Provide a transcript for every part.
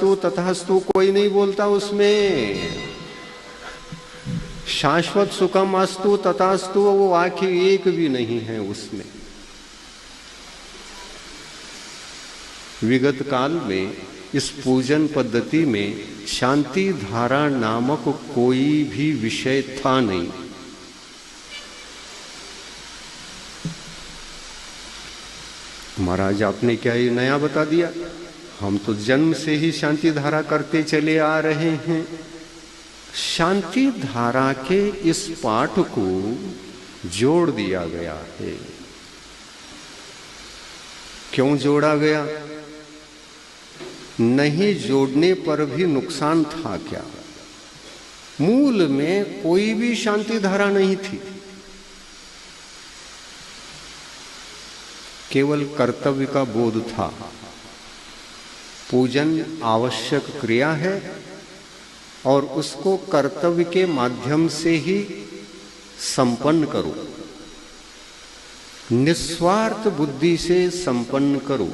तथास्तु तथास्तु कोई नहीं बोलता उसमें। शाश्वत सुखम अस्तु तथास्तु वो वाक्य एक भी नहीं है उसमें। विगत काल में इस पूजन पद्धति में शांति धारा नामक कोई भी विषय था नहीं। महाराज आपने क्या ये नया बता दिया? हम तो जन्म से ही शांति धारा करते चले आ रहे हैं। शांति धारा के इस पाठ को जोड़ दिया गया है। क्यों जोड़ा गया? नहीं जोड़ने पर भी नुकसान था क्या? मूल में कोई भी शांति धारा नहीं थी, केवल कर्तव्य का बोध था। पूजन आवश्यक क्रिया है और उसको कर्तव्य के माध्यम से ही संपन्न करो, निस्वार्थ बुद्धि से संपन्न करो।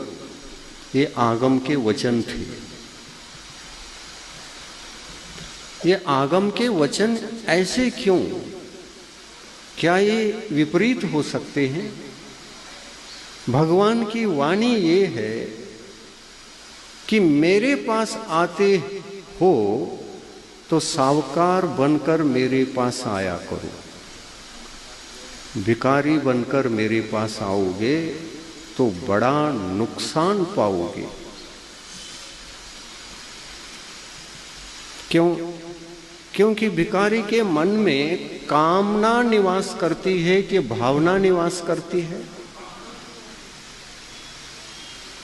ये आगम के वचन थे। ये आगम के वचन ऐसे क्यों? क्या ये विपरीत हो सकते हैं? भगवान की वाणी ये है कि मेरे पास आते हो तो सावकार बनकर मेरे पास आया करो, भिखारी बनकर मेरे पास आओगे तो बड़ा नुकसान पाओगे। क्यों? क्योंकि भिखारी के मन में कामना निवास करती है कि भावना निवास करती है।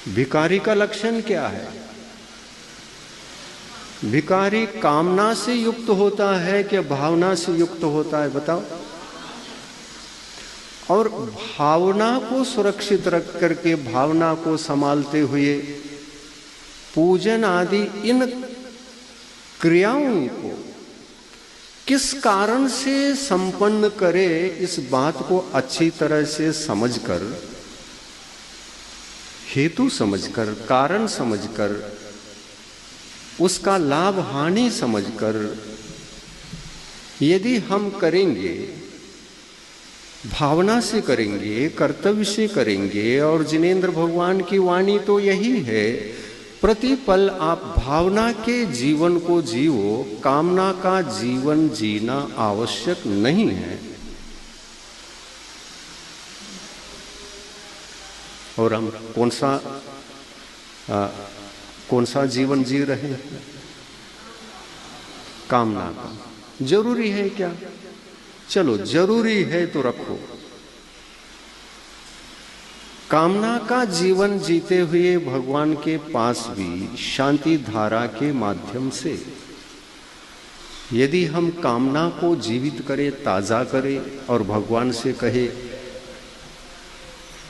भिखारी का लक्षण क्या है? भिखारी कामना से युक्त होता है कि भावना से युक्त होता है? बताओ। और भावना को सुरक्षित रख करके, भावना को संभालते हुए पूजन आदि इन क्रियाओं को किस कारण से संपन्न करे, इस बात को अच्छी तरह से समझकर, हेतु समझकर, कारण समझकर, उसका लाभ हानि समझकर यदि हम करेंगे, भावना से करेंगे, कर्तव्य से करेंगे। और जिनेंद्र भगवान की वाणी तो यही है, प्रतिपल आप भावना के जीवन को जियो, कामना का जीवन जीना आवश्यक नहीं है। और हम कौन सा जीवन जी रहे हैं? कामना का। जरूरी है क्या? चलो जरूरी है तो रखो। कामना का जीवन जीते हुए भगवान के पास भी शांति धारा के माध्यम से यदि हम कामना को जीवित करें, ताजा करें और भगवान से कहे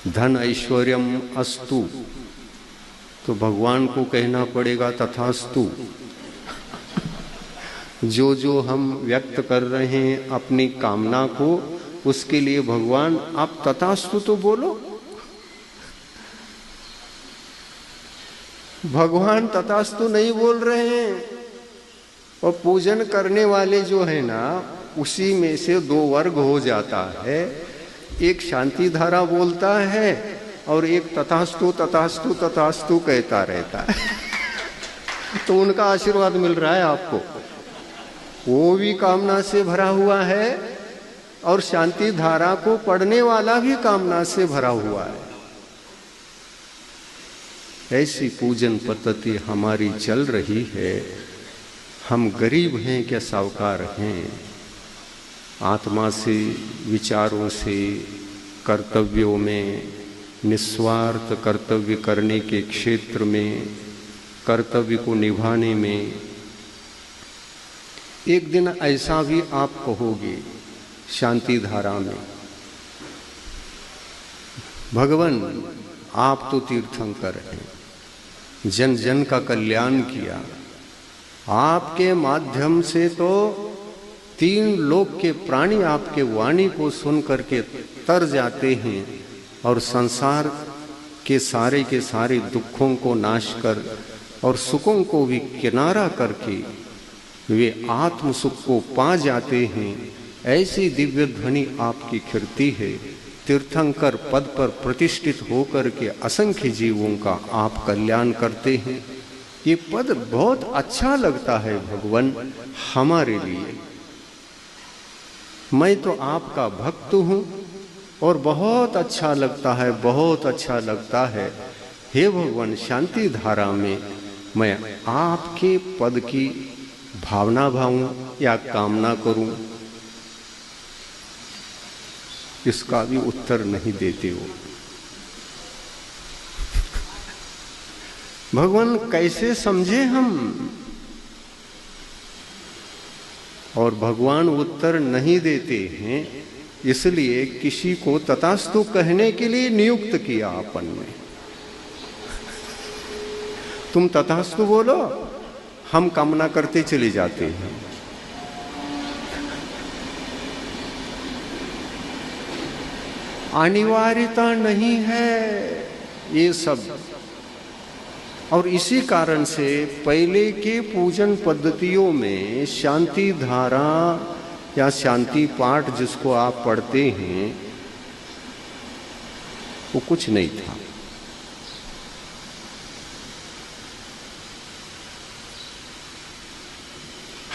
धन ऐश्वर्यम अस्तु, तो भगवान को कहना पड़ेगा तथास्तु। जो जो हम व्यक्त कर रहे हैं अपनी कामना को, उसके लिए भगवान आप तथास्तु तो बोलो। भगवान तथास्तु नहीं बोल रहे हैं। और पूजन करने वाले जो है ना, उसी में से दो वर्ग हो जाता है। एक शांति धारा बोलता है और एक तथास्तु तथास्तु तथास्तु कहता रहता है। तो उनका आशीर्वाद मिल रहा है आपको। वो भी कामना से भरा हुआ है और शांति धारा को पढ़ने वाला भी कामना से भरा हुआ है। ऐसी पूजन पद्धति हमारी चल रही है। हम गरीब हैं क्या साहूकार हैं? आत्मा से, विचारों से, कर्तव्यों में, निस्वार्थ कर्तव्य करने के क्षेत्र में, कर्तव्य को निभाने में। एक दिन ऐसा भी आप कहोगे शांति धारा में, भगवान आप तो तीर्थंकर हैं, जन जन का कल्याण किया, आपके माध्यम से तो 3 लोक के प्राणी आपके वाणी को सुन करके तर जाते हैं और संसार के सारे दुखों को नाश कर और सुखों को भी किनारा करके वे आत्म सुख को पा जाते हैं। ऐसी दिव्य ध्वनि आपकी खिरती है। तीर्थंकर पद पर प्रतिष्ठित होकर के असंख्य जीवों का आप कल्याण करते हैं। ये पद बहुत अच्छा लगता है भगवान हमारे लिए। मैं तो आपका भक्त हूँ और बहुत अच्छा लगता है, बहुत अच्छा लगता है। हे भगवान, शांति धारा में मैं आपके पद की भावना भाऊं या कामना करूं, इसका भी उत्तर नहीं देते हो। भगवान कैसे समझे हम? और भगवान उत्तर नहीं देते हैं, इसलिए किसी को तथास्तु कहने के लिए नियुक्त किया अपन ने। तुम तथास्तु बोलो, हम कामना करते चले जाते हैं। अनिवार्यता नहीं है ये सब। और इसी कारण से पहले के पूजन पद्धतियों में शांति धारा या शांति पाठ जिसको आप पढ़ते हैं वो कुछ नहीं था।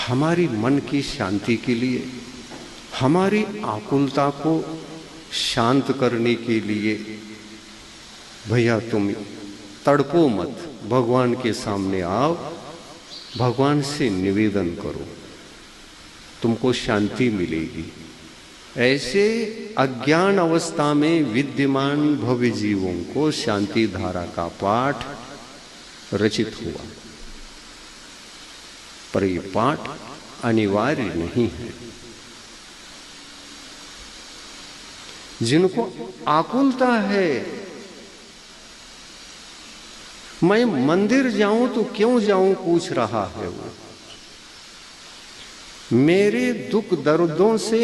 हमारी मन की शांति के लिए, हमारी आकुलता को शांत करने के लिए, भैया तुम तड़पो मत, भगवान के सामने आओ, भगवान से निवेदन करो, तुमको शांति मिलेगी। ऐसे अज्ञान अवस्था में विद्यमान भव्य जीवों को शांति धारा का पाठ रचित हुआ, पर ये पाठ अनिवार्य नहीं है। जिनको आकुलता है, मैं मंदिर जाऊं तो क्यों जाऊं पूछ रहा है वो। मेरे दुख दर्दों से